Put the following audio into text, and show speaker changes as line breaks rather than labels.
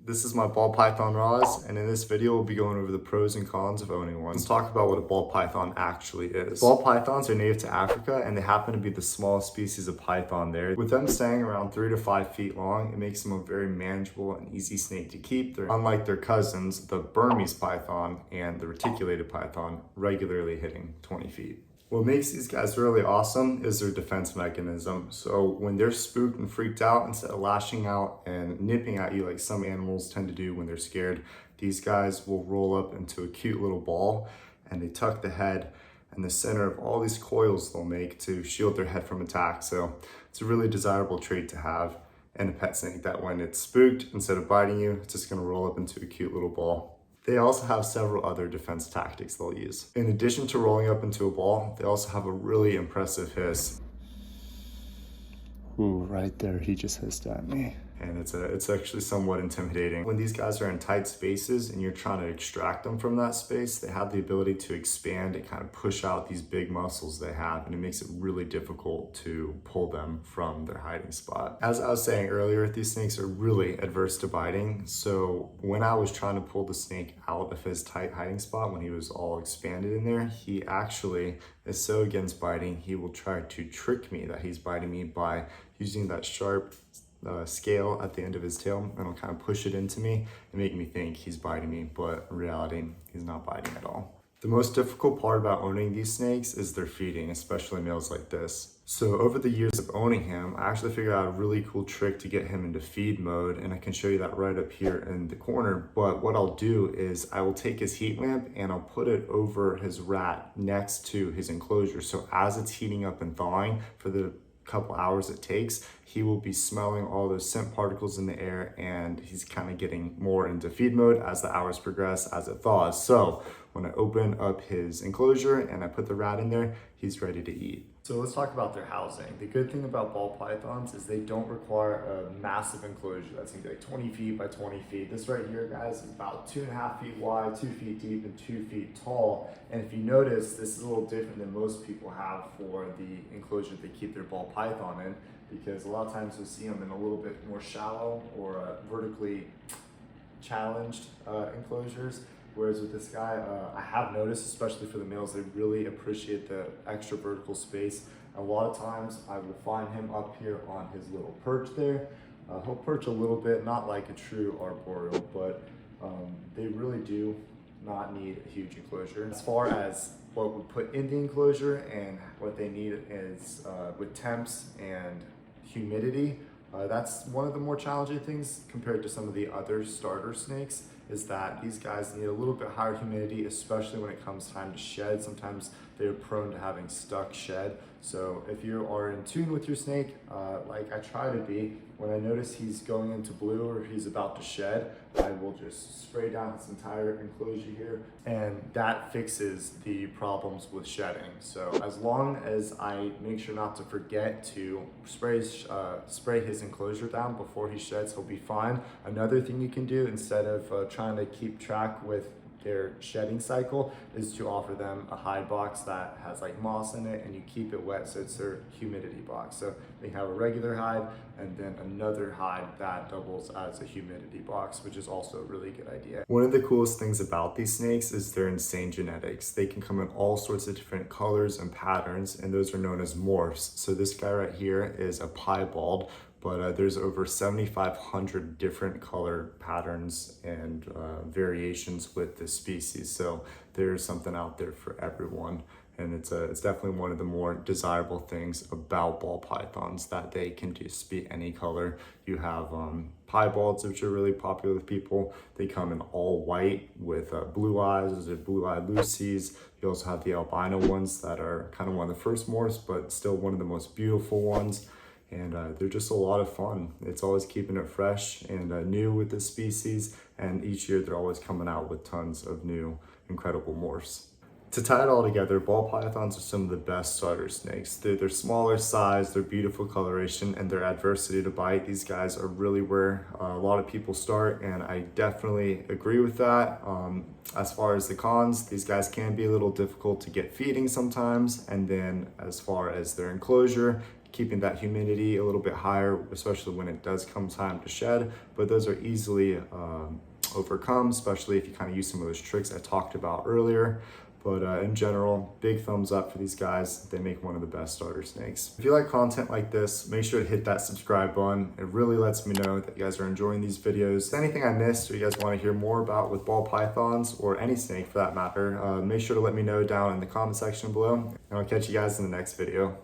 This is my ball python Roz, and in this video we'll be going over the pros and cons of owning one. Let's talk about what a ball python actually is. Ball pythons are native to Africa, and they happen to be the smallest species of python there. With them staying around 3 to 5 feet long, it makes them a very manageable and easy snake to keep. They're unlike their cousins, the Burmese python and the reticulated python, regularly hitting 20 feet. What makes these guys really awesome is their defense mechanism. So when they're spooked and freaked out, instead of lashing out and nipping at you like some animals tend to do when they're scared, these guys will roll up into a cute little ball and they tuck the head in the center of all these coils they'll make to shield their head from attack. So it's a really desirable trait to have in a pet snake, that when it's spooked, instead of biting you, it's just gonna roll up into a cute little ball. They also have several other defense tactics they'll use. In addition to rolling up into a ball, they also have a really impressive hiss. Ooh, right there, he just hissed at me. And it's actually somewhat intimidating. When these guys are in tight spaces and you're trying to extract them from that space, they have the ability to expand and kind of push out these big muscles they have, and it makes it really difficult to pull them from their hiding spot. As I was saying earlier, these snakes are really adverse to biting. So when I was trying to pull the snake out of his tight hiding spot, when he was all expanded in there, he actually is so against biting, he will try to trick me that he's biting me by using that sharp scale at the end of his tail, and it'll kind of push it into me and make me think he's biting me, but in reality, he's not biting at all. The most difficult part about owning these snakes is their feeding, especially males like this. So over the years of owning him, I actually figured out a really cool trick to get him into feed mode, and I can show you that right up here in the corner. But what I'll do is I will take his heat lamp and I'll put it over his rat next to his enclosure. So as it's heating up and thawing for the couple hours it takes, he will be smelling all those scent particles in the air, and he's kind of getting more into feed mode as the hours progress, as it thaws. So when I open up his enclosure and I put the rat in there, he's ready to eat. So let's talk about their housing. The good thing about ball pythons is they don't require a massive enclosure that's gonna be like 20 feet by 20 feet. This right here, guys, is about 2.5 feet wide, 2 feet deep, and 2 feet tall. And if you notice, this is a little different than most people have for the enclosure they keep their ball python in, because a lot of times you'll see them in a little bit more shallow or vertically challenged enclosures. Whereas with this guy, I have noticed, especially for the males, they really appreciate the extra vertical space. A lot of times I will find him up here on his little perch there. He'll perch a little bit, not like a true arboreal, but they really do not need a huge enclosure. As far as what we put in the enclosure and what they need is with temps and humidity, that's one of the more challenging things compared to some of the other starter snakes, is that these guys need a little bit higher humidity, especially when it comes time to shed. Sometimes they're prone to having stuck shed. So if you are in tune with your snake, like I try to be, when I notice he's going into blue or he's about to shed, I will just spray down his entire enclosure here, and that fixes the problems with shedding. So as long as I make sure not to forget to spray his enclosure down before he sheds, he'll be fine. Another thing you can do, instead of trying to keep track with their shedding cycle, is to offer them a hide box that has like moss in it, and you keep it wet, so it's their humidity box. So they have a regular hide and then another hide that doubles as a humidity box, which is also a really good idea. One of the coolest things about these snakes is their insane genetics. They can come in all sorts of different colors and patterns, and those are known as morphs. So this guy right here is a piebald, but there's over 7,500 different color patterns and variations with this species. So there's something out there for everyone. And it's definitely one of the more desirable things about ball pythons, that they can just be any color. You have piebalds, which are really popular with people. They come in all white with blue eyes. Those are blue-eyed Lucy's. You also have the albino ones that are kind of one of the first morphs, but still one of the most beautiful ones. And they're just a lot of fun. It's always keeping it fresh and new with this species, and each year they're always coming out with tons of new incredible morphs. To tie it all together, ball pythons are some of the best starter snakes. They're smaller size, they're beautiful coloration, and their adversity to bite. These guys are really where a lot of people start, and I definitely agree with that. As far as the cons, these guys can be a little difficult to get feeding sometimes, and then as far as their enclosure, keeping that humidity a little bit higher, especially when it does come time to shed, but those are easily overcome, especially if you kind of use some of those tricks I talked about earlier. But in general, big thumbs up for these guys. They make one of the best starter snakes. If you like content like this, make sure to hit that subscribe button. It really lets me know that you guys are enjoying these videos. Anything I missed or you guys want to hear more about with ball pythons or any snake for that matter, make sure to let me know down in the comment section below. And I'll catch you guys in the next video.